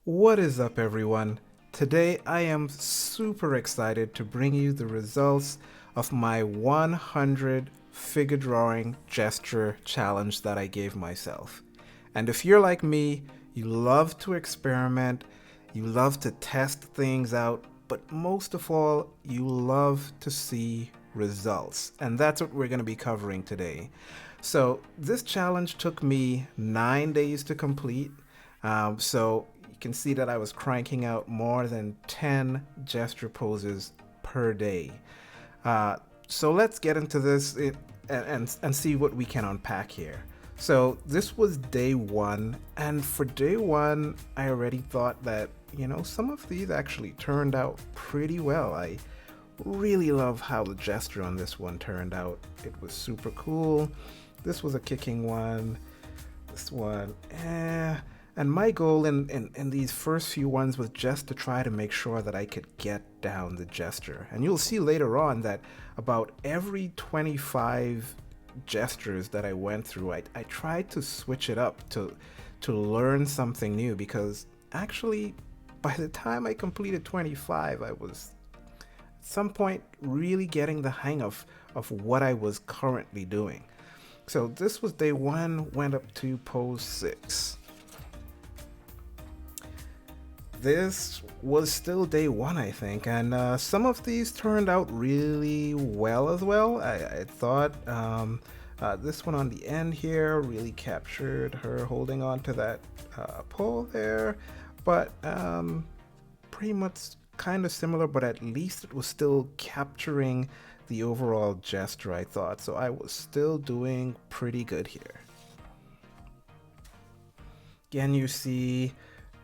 What is up, everyone? Today I am super excited to bring you the results of my 100 figure drawing gesture challenge that I gave myself. And if you're like me, you love to experiment, you love to test things out, but most of all, you love to see results. And that's what we're going to be covering today. So, this challenge took me 9 days to complete. So you can see that I was cranking out more than 10 gesture poses per day. Uh, so let's get into this and see what we can unpack here. So this was day one, and for day one, I already thought that, some of these actually turned out pretty well. I really love how the gesture on this one turned out. It was super cool. This was a kicking one. This one, And my goal in these first few ones was just to try to make sure that I could get down the gesture. And you'll see later on that about every 25 gestures that I went through, I tried to switch it up to learn something new, because actually by the time I completed 25, I was at some point really getting the hang of what I was currently doing. So this was day one, went up to pose 6. This was still day one, I think, and some of these turned out really well as well. I thought this one on the end here really captured her holding on to that pole there, but pretty much kind of similar, but at least it was still capturing the overall gesture, I thought. So I was still doing pretty good here. Again, you see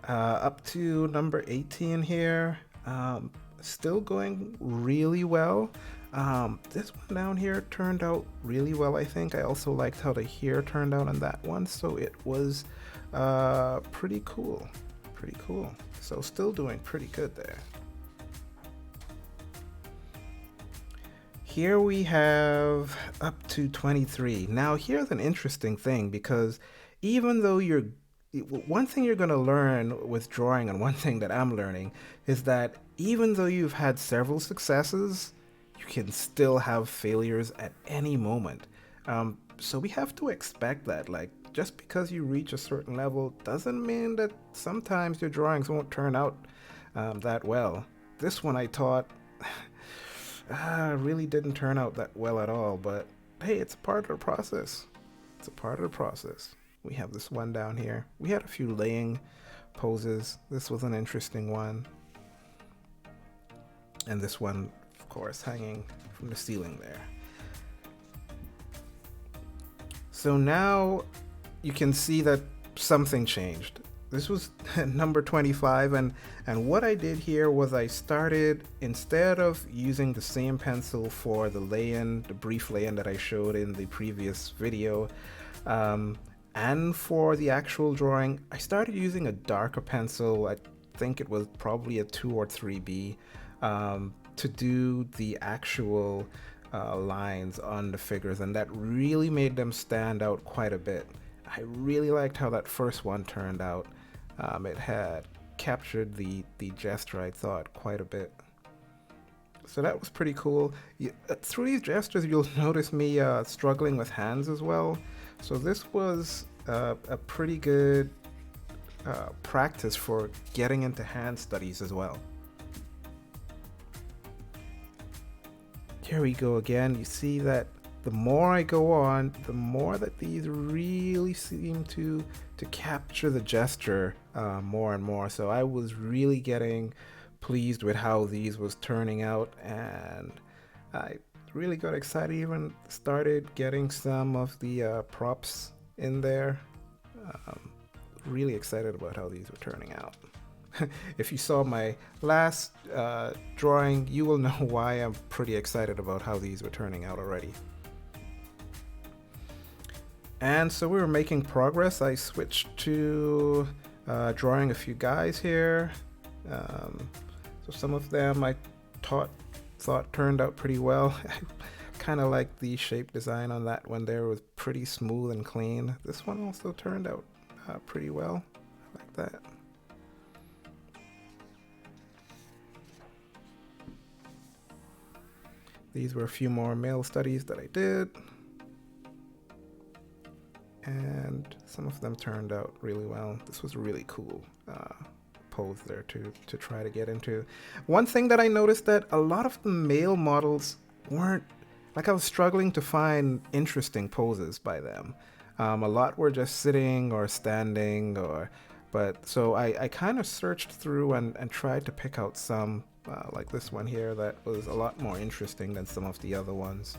up to number 18 here, still going really well. This one down here turned out really well, I think. I also liked how the hair turned out on that one, so it was pretty cool. Pretty cool. So still doing pretty good there. Here we have up to 23. Now here's an interesting thing, because even though one thing you're going to learn with drawing, and one thing that I'm learning, is that even though you've had several successes, you can still have failures at any moment. So we have to expect that, like, just because you reach a certain level doesn't mean that sometimes your drawings won't turn out that well. This one I thought really didn't turn out that well at all, but hey, it's a part of the process. It's a part of the process. We have this one down here. We had a few laying poses. This was an interesting one. And this one, of course, hanging from the ceiling there. So now you can see that something changed. This was number 25, and what I did here was I started, instead of using the same pencil for the lay-in, the brief lay-in that I showed in the previous video, and for the actual drawing, I started using a darker pencil. I think it was probably a 2 or 3B, to do the actual lines on the figures, and that really made them stand out quite a bit. I really liked how that first one turned out. It had captured the gesture, I thought, quite a bit. So that was pretty cool. Through these gestures, you'll notice me struggling with hands as well. So this was a pretty good practice for getting into hand studies as well. Here we go again. You see that the more I go on, the more that these really seem to capture the gesture more and more. So I was really getting pleased with how these was turning out, and I really got excited, even started getting some of the props in there. Really excited about how these were turning out. If you saw my last drawing, you will know why I'm pretty excited about how these were turning out already. And so we were making progress. I switched to drawing a few guys here. So some of them I thought turned out pretty well. I kind of like the shape design on that one there. It was pretty smooth and clean. This one also turned out pretty well. I like that. These were a few more male studies that I did, and some of them turned out really well. This was a really cool pose there to try to get into. One thing that I noticed, that a lot of the male models weren't, like, I was struggling to find interesting poses by them. A lot were just sitting or standing, but so I kind of searched through and tried to pick out some, like this one here, that was a lot more interesting than some of the other ones.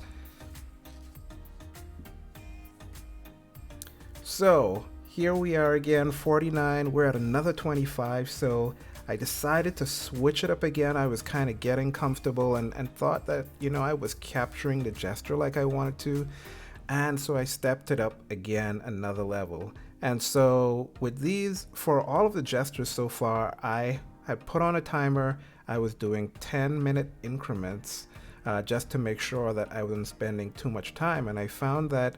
So here we are again, 49. We're at another 25. So I decided to switch it up again. I was kind of getting comfortable and thought that, I was capturing the gesture like I wanted to. And so I stepped it up again another level. And so with these, for all of the gestures so far, I had put on a timer. I was doing 10-minute increments just to make sure that I wasn't spending too much time. And I found that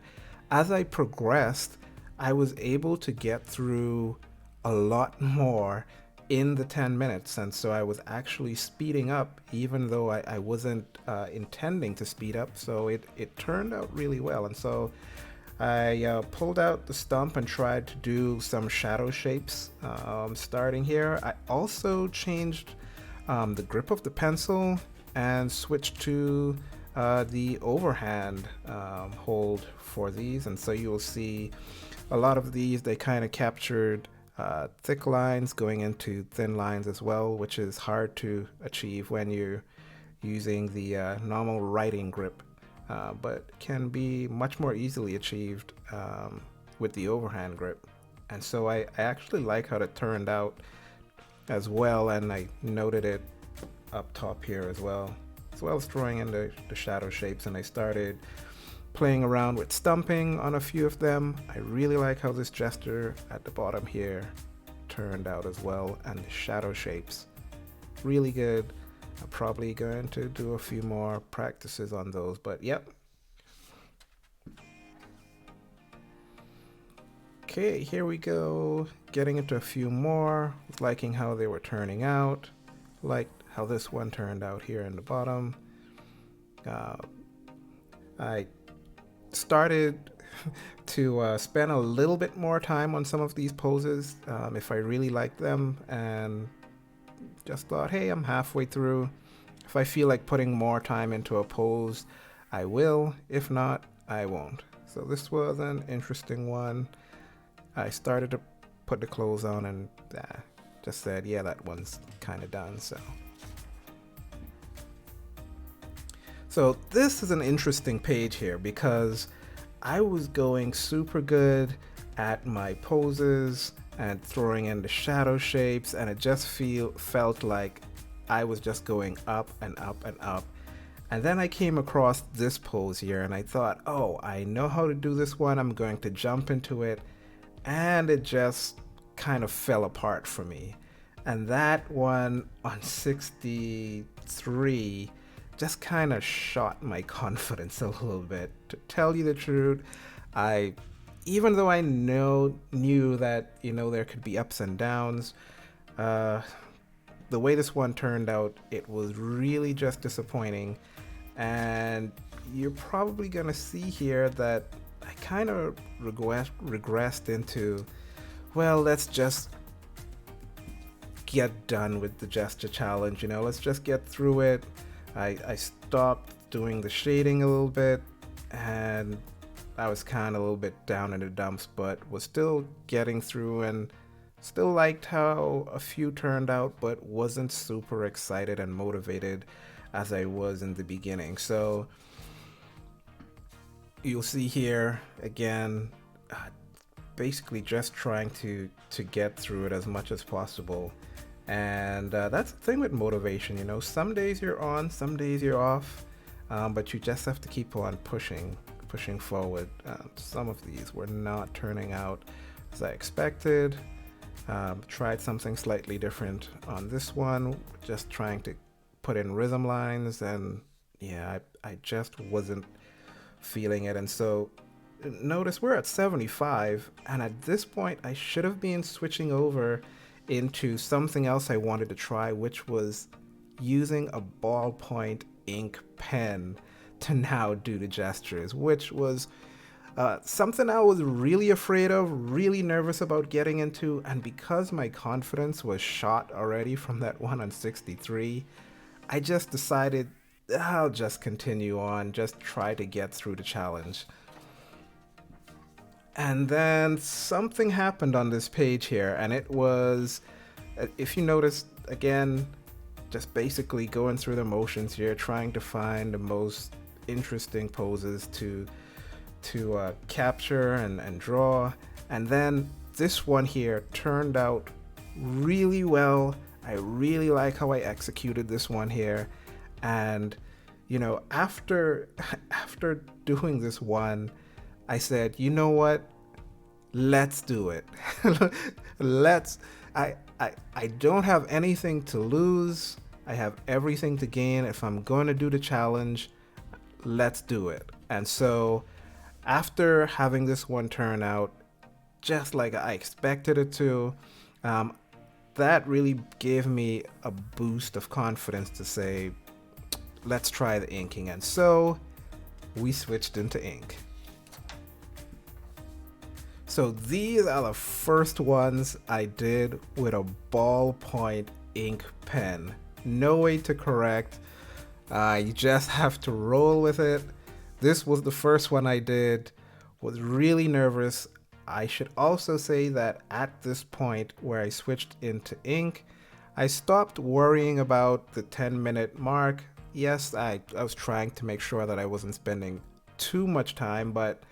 as I progressed, I was able to get through a lot more in the 10 minutes. And so I was actually speeding up, even though I wasn't intending to speed up. So it turned out really well. And so I pulled out the stump and tried to do some shadow shapes starting here. I also changed the grip of the pencil and switched to the overhand hold for these. And so you'll see a lot of these, they kind of captured thick lines going into thin lines as well, which is hard to achieve when you're using the normal writing grip, but can be much more easily achieved with the overhand grip. And so I actually like how it turned out as well, and I noted it up top here as well as drawing in the shadow shapes. And I started playing around with stumping on a few of them. I really like how this gesture at the bottom here turned out as well, and the shadow shapes, really good. I'm probably going to do a few more practices on those, but yep. Okay, here we go, getting into a few more, liking how they were turning out, liked how this one turned out here in the bottom. I started to spend a little bit more time on some of these poses if I really like them, and just thought, hey, I'm halfway through. If I feel like putting more time into a pose, I will. If not, I won't. So this was an interesting one. I started to put the clothes on and just said, yeah, that one's kind of done. So this is an interesting page here because I was going super good at my poses and throwing in the shadow shapes, and it just felt like I was just going up and up and up. And then I came across this pose here and I thought, oh, I know how to do this one. I'm going to jump into it. And it just kind of fell apart for me. And that one on 63 just kind of shot my confidence a little bit. To tell you the truth, even though I knew that, there could be ups and downs, the way this one turned out, it was really just disappointing. And you're probably gonna see here that I kind of regressed into, well, let's just get done with the gesture challenge, let's just get through it. I stopped doing the shading a little bit, and I was kind of a little bit down in the dumps, but was still getting through and still liked how a few turned out, but wasn't super excited and motivated as I was in the beginning. So you'll see here again, basically just trying to get through it as much as possible. And that's the thing with motivation, some days you're on, some days you're off, but you just have to keep on pushing forward. Some of these were not turning out as I expected. Tried something slightly different on this one, just trying to put in rhythm lines, and yeah, I just wasn't feeling it. And so notice we're at 75, and at this point I should have been switching over into something else I wanted to try, which was using a ballpoint ink pen to now do the gestures, which was something I was really afraid of, really nervous about getting into, and because my confidence was shot already from that one on 63, I just decided I'll just continue on, just try to get through the challenge. And then something happened on this page here, and it was, if you notice, again, just basically going through the motions here, trying to find the most interesting poses to capture and draw. And then this one here turned out really well. I really like how I executed this one here. And you know, after doing this one, I said, you know what? Let's do it. Let's I don't have anything to lose. I have everything to gain. If I'm going to do the challenge, let's do it. And so after having this one turn out just like I expected it to, that really gave me a boost of confidence to say, let's try the inking. And so we switched into ink. So these are the first ones I did with a ballpoint ink pen. No way to correct. You just have to roll with it. This was the first one I did. Was really nervous. I should also say that at this point where I switched into ink, I stopped worrying about the 10-minute mark. Yes, I was trying to make sure that I wasn't spending too much time, but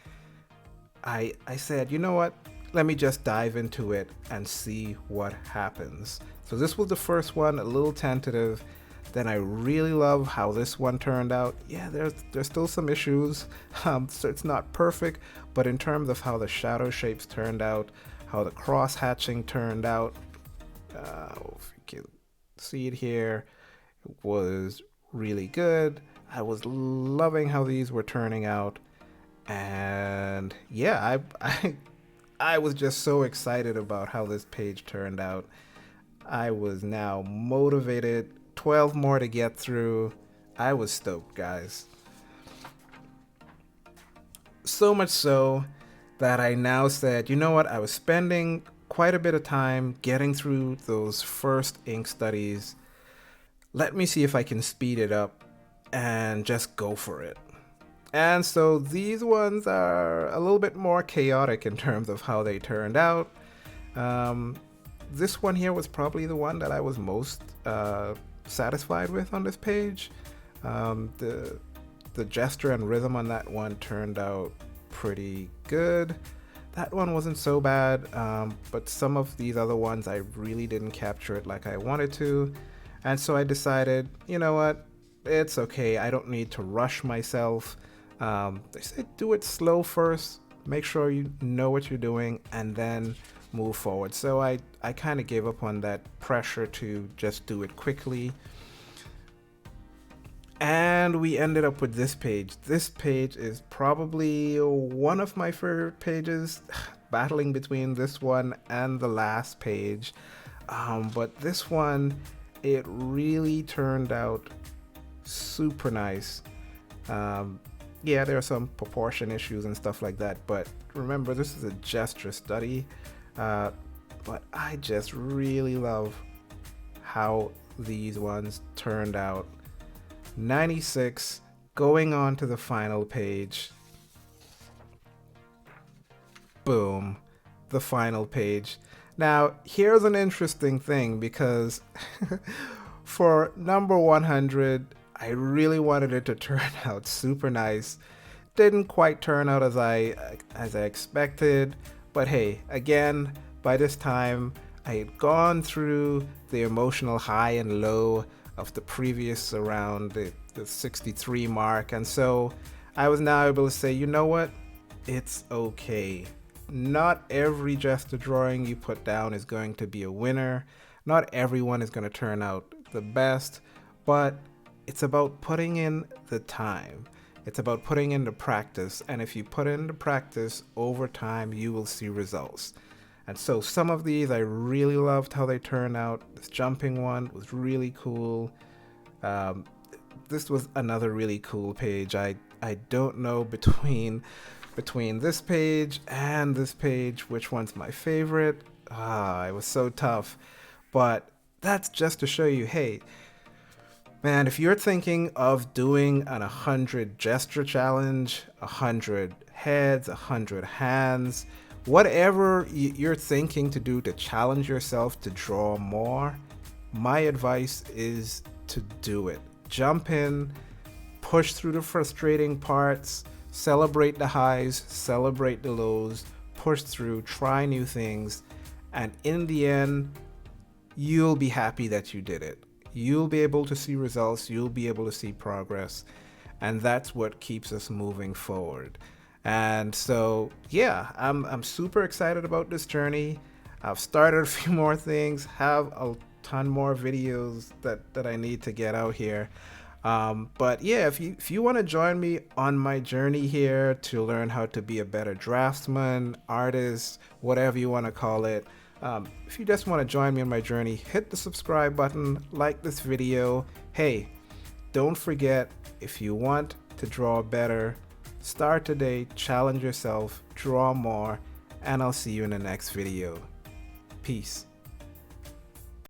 I said, you know what? Let me just dive into it and see what happens. So this was the first one, a little tentative. Then I really love how this one turned out. Yeah, there's still some issues, so it's not perfect, but in terms of how the shadow shapes turned out, how the cross hatching turned out, if you can see it here, it was really good. I was loving how these were turning out, and yeah, I was just so excited about how this page turned out. I was now motivated. 12 more to get through. I was stoked, guys. So much so that I now said, you know what? I was spending quite a bit of time getting through those first ink studies. Let me see if I can speed it up and just go for it. And so these ones are a little bit more chaotic in terms of how they turned out. This one here was probably the one that I was most satisfied with on this page. The gesture and rhythm on that one turned out pretty good. That one wasn't so bad, but some of these other ones I really didn't capture it like I wanted to. And so I decided, you know what, it's okay, I don't need to rush myself. They said do it slow first, make sure you know what you're doing, and then move forward. So I kind of gave up on that pressure to just do it quickly. And we ended up with this page. This page is probably one of my favorite pages, battling between this one and the last page. But this one, it really turned out super nice. Yeah, there are some proportion issues and stuff like that, but remember, this is a gesture study. But I just really love how these ones turned out. 96, going on to the final page. Boom, the final page. Now, here's an interesting thing, because for number 100, I really wanted it to turn out super nice. Didn't quite turn out as I expected, but hey, again, by this time, I had gone through the emotional high and low of the previous around the 63 mark, and so I was now able to say, you know what, it's okay. Not every gesture drawing you put down is going to be a winner. Not everyone is going to turn out the best, but it's about putting in the time. It's about putting in the practice, and if you put in the practice over time, you will see results. And so some of these I really loved how they turned out. This jumping one was really cool. this was another really cool page. I don't know between this page and this page which one's my favorite. It was so tough. But that's just to show you, hey, man, if you're thinking of doing an 100 gesture challenge, 100 heads, 100 hands, whatever you're thinking to do to challenge yourself to draw more, my advice is to do it. Jump in, push through the frustrating parts, celebrate the highs, celebrate the lows, push through, try new things, and in the end, you'll be happy that you did it. You'll be able to see results, you'll be able to see progress, and that's what keeps us moving forward. And so, yeah, I'm super excited about this journey. I've started a few more things, have a ton more videos that I need to get out here. But yeah, if you want to join me on my journey here to learn how to be a better draftsman, artist, whatever you want to call it, if you just want to join me on my journey, hit the subscribe button, like this video. Hey, don't forget, if you want to draw better, start today, challenge yourself, draw more, and I'll see you in the next video. Peace.